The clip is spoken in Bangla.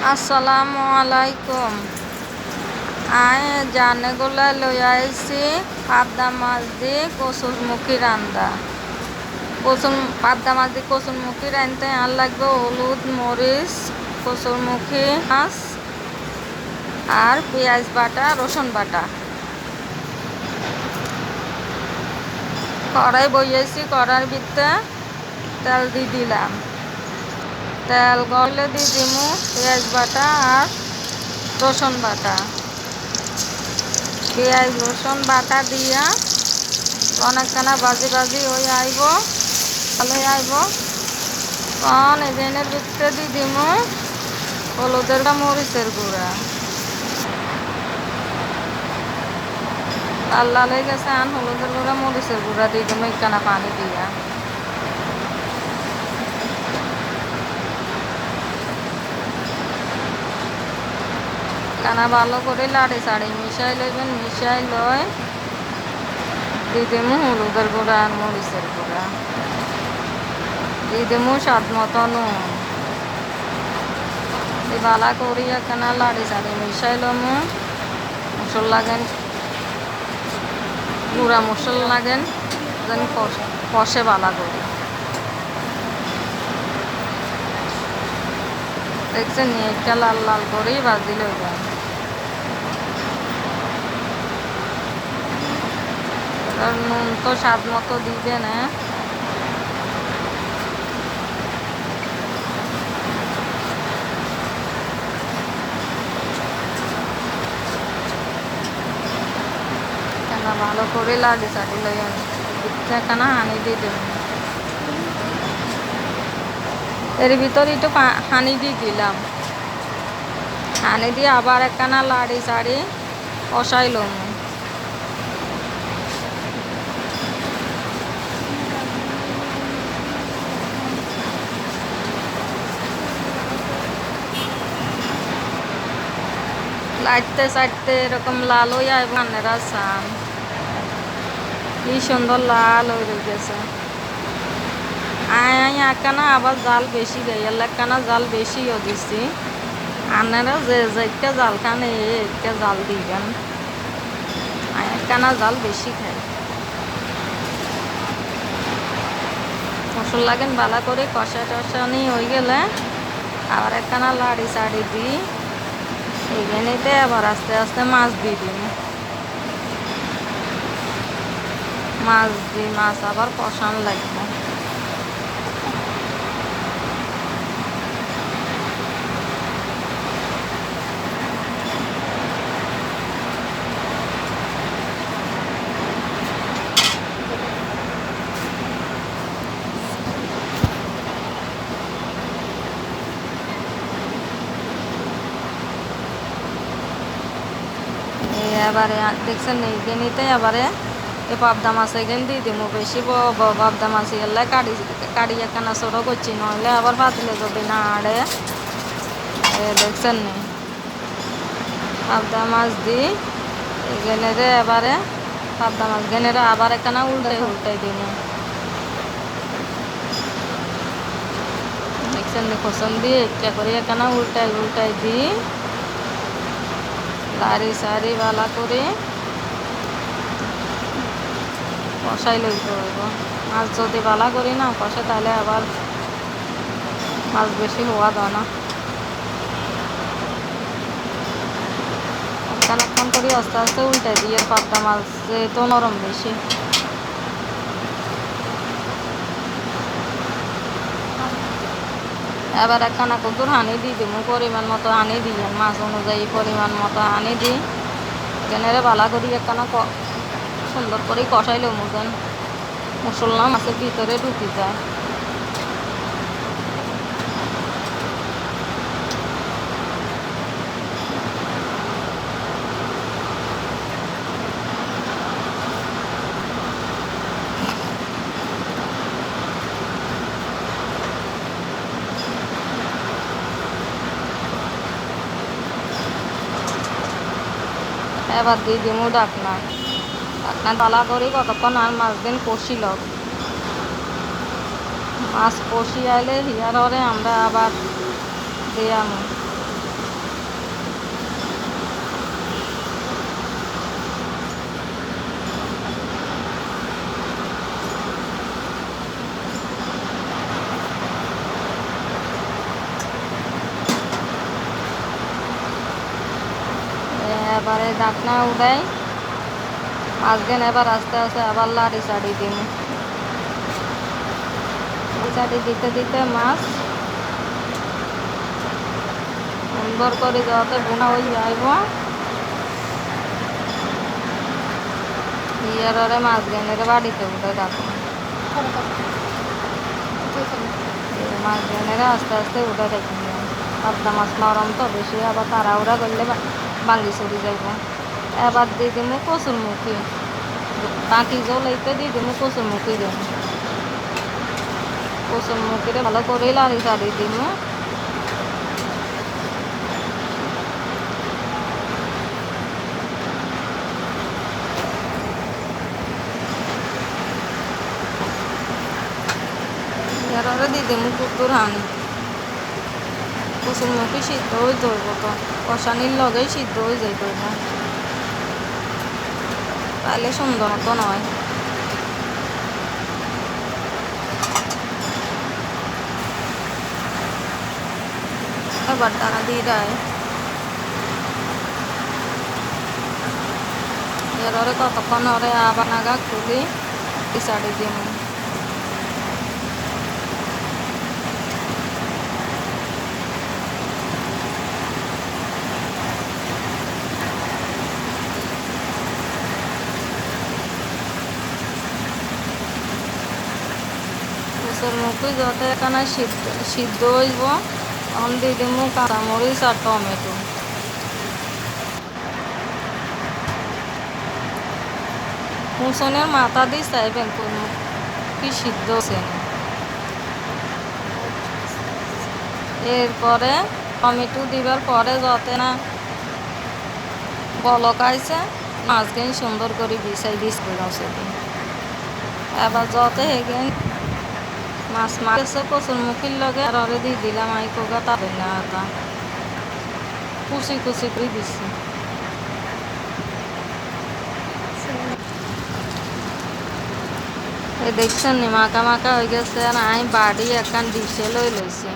আসসালামু আলাইকুম। আয় জানেগুলা লই আইছি পাবদা মাছ দিয়ে কচুরমুখী রান্দা। পাবদা মাছ দিয়ে কচুরমুখী রাঁধতে আর লাগবে হলুদ, মরিচ, কচুরমুখী মাছ আর পেঁয়াজ বাটা, রসুন বাটা। কড়াই বইয়েছি, কড়ার ভিতরে তেল দিয়ে দিলাম। তেল গলে দিয়ে দিমু পেঁয়াজ বাটা আর রসুন বাটা। পেঁয়াজ রসুন বাটা দিয়া অনেকখানা ভাজি হয়ে আইব, ভালো আইব। তখন এজেনের ভিতরে দিয়ে দিমু হলুদের মরিচের গুঁড়া। লাল লাল হয়ে গেছে, আন হলুদের গুঁড়া মরিচের গুঁড়া দিয়ে দিমু একখানা পানি দিয়া। কানা ভালো করে লাড়ি সাড়ি মিশাই লইবেন, মিশাই লয় দিয়ে দেবো হলুদের গুঁড়া আর মরিচের গুঁড়া, দিয়ে দেবো স্বাদ মতো নুন। বালা করি একখানা লাড়ি সাড়ি মিশাই লমু। মশলা লাগেন, গুঁড়া মশলা লাগেন যেন কষে বালা করি। দেখছেন একটা লাল লাল করেই ভাজি লইবেন। নুন তো স্বাদ মতো দিবেন। ভালো করে লাড়ি চাড়ি লইবেন, এখানে হানি দিয়ে দেবেন। এর ভিতরে একটু হানি দিয়ে দিলাম। হানি দিয়ে আবার একখানা লাড়ি চাড়ি কষাই লম। লাড়তে চাড়তে এরকম লাল হয়ে আইব, আপনারা চান কি সুন্দর লাল হয়ে গেছে। একখানা আবার জাল বেশি দেয়, একখানা জাল বেশিও দিচ্ছি। আপনারা যে যেটা জাল খান একটা জাল দিবেন, একখানা জাল বেশি খাই। মশলা লাগেন বালা করে কষা টষানি হয়ে গেলে আবার একখানা লাড়ি চাড়ি দিই। এইখানেতে আবার আস্তে আস্তে মাছ দিয়ে দিন। মাছ আবার কষান লাগবে। এবারে দেখছেন এইখানিতে এবারে এই পাবদা মাছ এখানে দিয়ে দিব। বেশি পাবদা মাছ এলে কাড়ি একখানা ছোটো করছি, নইলে আবার পাতলে যদি না আড়ে। দেখছেন নি পাবদা মাছ দিই এখানে এবারে পাবদা মাছ গেনেরে আবার একখানা উল্টাই দিব। দেখছেন নি খসন দিয়ে একটা করে একখানা উল্টাই দিই। লাড়ি সারি বালা করে কষাই লইতে হইব। মাছ যদি বালা করি না কষে, তাহলে আবার মাছ বেশি হওয়া দাও না। খান করি আস্তে আস্তে উল্টাই দিয়ে পাবদা মাছ তো নরম বেশি। এবার একখানা কদ্দুর হানি দিয়ে দিব, পরিমাণ মতো হানি দিয়ে মাছ অনুযায়ী পরিমাণ মতো হানি দিই। কেনেরে বালা করি একখানা সুন্দর করে কষাইলে মুখেন মশলা মাছের ভিতরে ঢুকি যায়। এবার দিয়ে দিমু ডাকনা বালা করি কতক্ষণ আর মাছ দিন কষিল। মাছ কষি আইলে হিয়ার আমরা আবার দিয়াম। এবারে ডাকনা উঠাই মাছখান এবার আস্তে আস্তে আবার লাড়ি চাড়ি দিম। চাড়ি দিতে দিতে মাছ সুন্দর করে যাতে বোনা হয়ে যাইব ইয়ারে মাছখানের বাড়িতে উঠে ডাকবো। মাছখানের আস্তে আস্তে উঠে থাকি পাবদা মাছ নরম তো বেশি আবার তাড়াহুড়া করলে ভাঙি চুরি যাইব। এবার দিয়ে দিমু কচুর মুখি বাকি জল এইতে দিয়ে দিমু কচুর মুখি দিম। কচুর মুখিরে ভালো করে লাড়ি চাড়ি দিমু। এরপরে দিয়ে দিমু কুকুর হানি কচুর মুখি সিদ্ধ হয়ে যাইব তো কষানির লগেই সিদ্ধ হয়ে যাইব তাহলে সুন্দর মতো নয়। এবার টাকা দিয়ে দেয় এরপরে কতক্ষণ ওরে আবার নাগা খুলি ছাড়ি দিম। কচুর মুখি যত এখানে সিদ্ধ হইব তখন দিয়ে দিব কাঁচামরিচ আর টমেটো। মুসনের মাথা দিয়ে চাইবেন কি সিদ্ধ হচ্ছে। এরপরে টমেটো দিবার পরে যতে না বলক আইছে মাছখান সুন্দর করে বিছাই দিস সেদিন এবার যতে হেগেন মাছ মাছ কচুর মুখির লগে আর দিয়ে দিলাম আই কোগা তাবে না আদা কুচি কুচি করে দিচ্ছি। দেখছেন নি মাখা মাখা হয়ে গেছে আর আমি বাড়ি একান ডিশে লইছি।